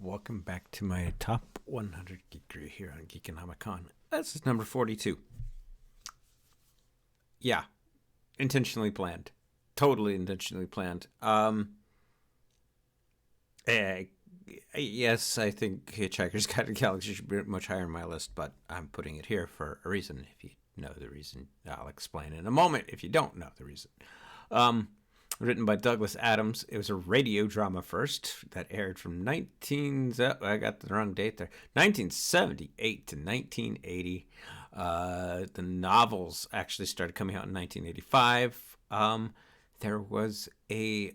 Welcome back to my top 100 Geekery here on Geekanomicon. This is number 42. Yeah, intentionally planned. Totally intentionally planned. Yes, I think Hitchhiker's Guide to the Galaxy should be much higher on my list, but I'm putting it here for a reason. If you know the reason, I'll explain in a moment if you don't know the reason. Written by Douglas Adams. It was a radio drama first that aired from I got the wrong date there. 1978 to 1980. The novels actually started coming out in 1985. There was a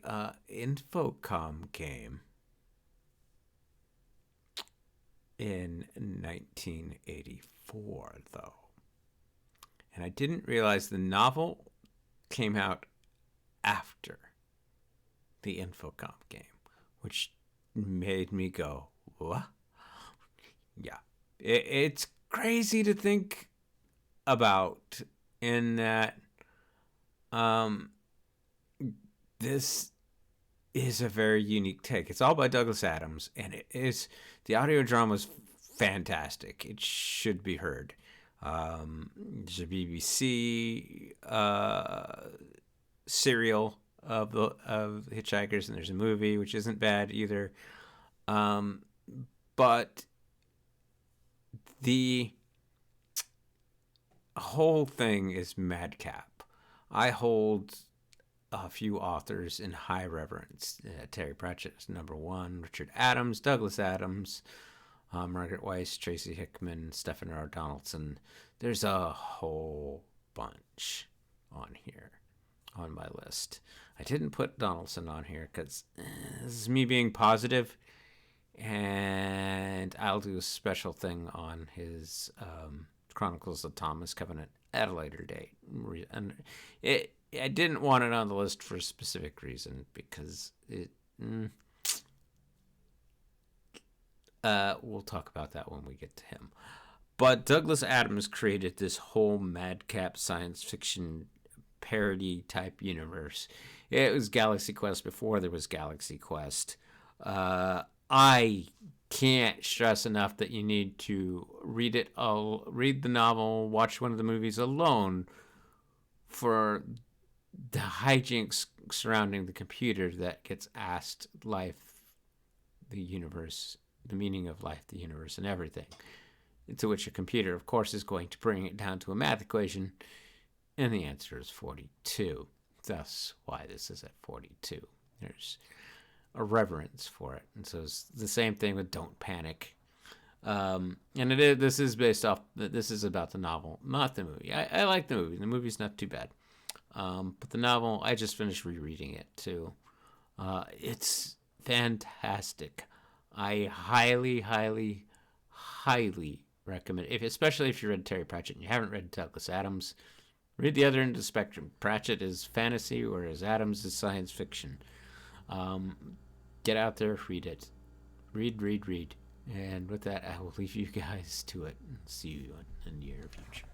Infocom game in 1984, though. And I didn't realize the novel came out after the Infocom game, which made me go, what? Yeah. It's crazy to think about in that this is a very unique take. It's all by Douglas Adams, and the audio drama is fantastic. It should be heard. There's a BBC serial of Hitchhikers, and there's a movie which isn't bad either. But the whole thing is madcap. I hold a few authors in high reverence. Terry Pratchett is number one. Richard Adams, Douglas Adams, Margaret Weiss, Tracy Hickman, Stephen R. Donaldson. There's a whole bunch on here on my list. I didn't put Donaldson on here because this is me being positive, and I'll do a special thing on his Chronicles of Thomas Covenant at a later date. And I didn't want it on the list for a specific reason, because we'll talk about that when we get to him. But Douglas Adams created this whole madcap science fiction parody type universe. It was Galaxy Quest before there was Galaxy Quest. I can't stress enough that you need to read the novel, watch one of the movies alone for the hijinks surrounding the computer that gets asked life, the universe, the meaning of life, the universe, and everything. To which a computer, of course, is going to bring it down to a math equation, and the answer is 42. Thus, why this is at 42. There's a reverence for it. And so it's the same thing with Don't Panic. This is about the novel, not the movie. I like the movie. The movie's not too bad. But the novel, I just finished rereading it too. It's fantastic. I highly, highly, highly recommend it, especially if you read Terry Pratchett and you haven't read Douglas Adams. Read the other end of the spectrum. Pratchett is fantasy, whereas Adams is science fiction. Get out there, read it. Read. And with that, I will leave you guys to it and see you in the near future.